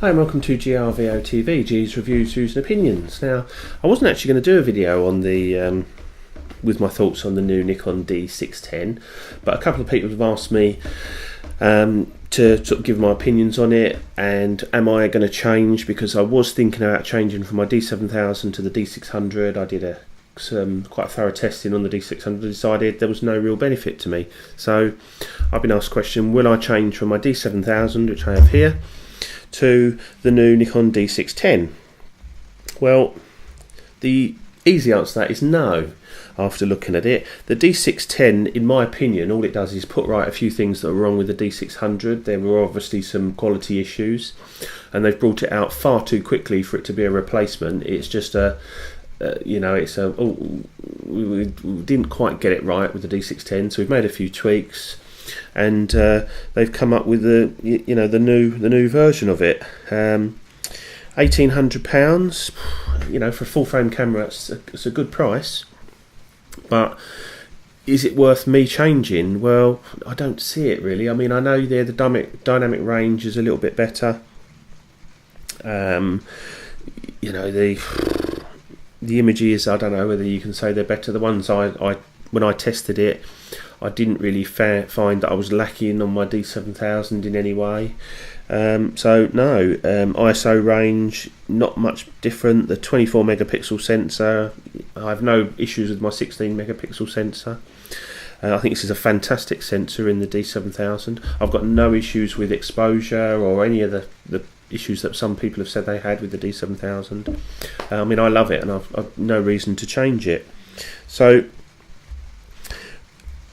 Hi and welcome to GRVOTV, G's Reviews, Views and Opinions. Now, I wasn't actually going to do a video on the with my thoughts on the new Nikon D610, but a couple of people have asked me to sort of give my opinions on it, and am I going to change, because I was thinking about changing from my D7000 to the D600. I did quite thorough testing on the D600, decided there was no real benefit to me. So I've been asked the question, will I change from my D7000, which I have here, to the new Nikon D610? Well, the easy answer to that is no. After looking at it, the D610, in my opinion, all it does is put right a few things that are wrong with the D600. There were obviously some quality issues, and they've brought it out far too quickly for it to be a replacement. It's just we didn't quite get it right with the D610, so we've made a few tweaks, and they've come up with the new version of it. £1,800, for a full frame camera, it's a good price. But is it worth me changing? Well, I don't see it really. I mean, I know the dynamic range is a little bit better. The images, I don't know whether you can say they're better. The ones I when I tested it, I didn't really find that I was lacking on my D7000 in any way. So no, ISO range, not much different. The 24 megapixel sensor, I have no issues with my 16 megapixel sensor. I think this is a fantastic sensor in the D7000. I've got no issues with exposure or any of the issues that some people have said they had with the D7000. I mean, I love it, and I've no reason to change it. So,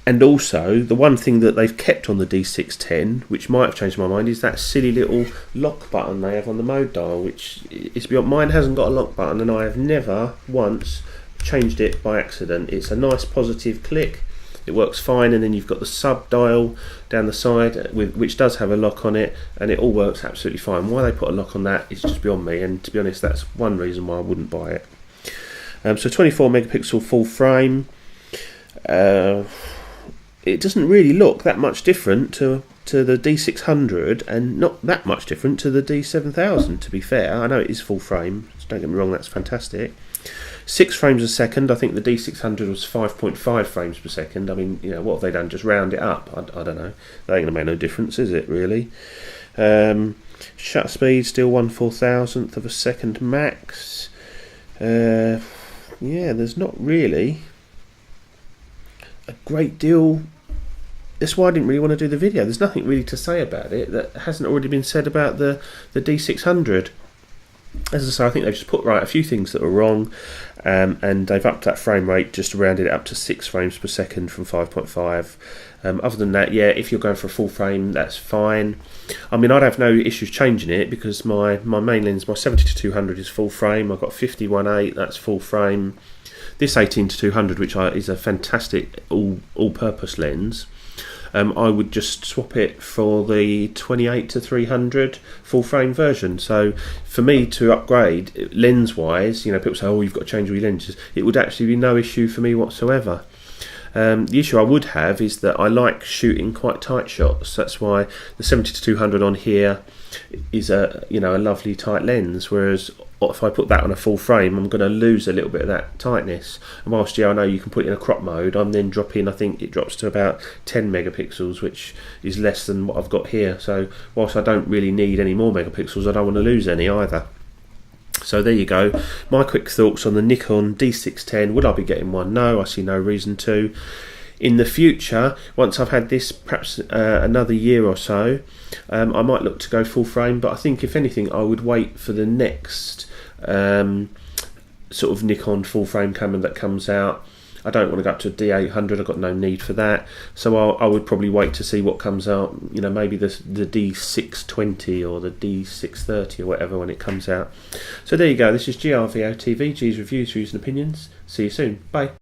and also, the one thing that they've kept on the D610, which might have changed my mind, is that silly little lock button they have on the mode dial, which is beyond. Mine hasn't got a lock button, and I have never once changed it by accident. It's a nice positive click. It works fine, and then you've got the sub dial down the side, which does have a lock on it, and it all works absolutely fine. Why they put a lock on that is just beyond me, and to be honest, that's one reason why I wouldn't buy it. So 24 megapixel full frame. It doesn't really look that much different to the D600, and not that much different to the D7000, to be fair. I know it is full frame, so don't get me wrong, that's fantastic. 6 frames a second. I think the D600 was 5.5 frames per second. I mean, what have they done? Just round it up? I don't know. That ain't going to make no difference, is it, really? Shutter speed, still 1/4000th of a second max. Yeah, there's not really a great deal. That's why I didn't really want to do the video. There's nothing really to say about it that hasn't already been said about the D600. As I say, I think they've just put right a few things that were wrong, and they've upped that frame rate, just rounded it up to 6 frames per second from 5.5. Other than that, yeah, if you're going for a full frame, that's fine. I mean, I'd have no issues changing it, because my main lens, my 70-200 is full frame. I've got 50-1.8, that's full frame. This 18-200, which is a fantastic all-purpose lens, I would just swap it for the 28-300 full frame version. So for me to upgrade lens wise, people say, oh, you've got to change all your lenses. It would actually be no issue for me whatsoever. The issue I would have is that I like shooting quite tight shots. That's why the 70-200 on here is a lovely tight lens, whereas if I put that on a full frame, I'm going to lose a little bit of that tightness. And whilst I know you can put it in a crop mode, I'm then dropping, I think it drops to about 10 megapixels, which is less than what I've got here. So whilst I don't really need any more megapixels, I don't want to lose any either. So there you go, my quick thoughts on the Nikon D610. Will I be getting one? No, I see no reason to. In the future, once I've had this, perhaps another year or so, I might look to go full frame, but I think if anything I would wait for the next sort of Nikon full frame camera that comes out. I don't want to go up to a D800, I've got no need for that, so I would probably wait to see what comes out, maybe the D620 or the D630 or whatever when it comes out. So there you go, this is GRVOTV, G's Reviews, Views and Opinions. See you soon, bye.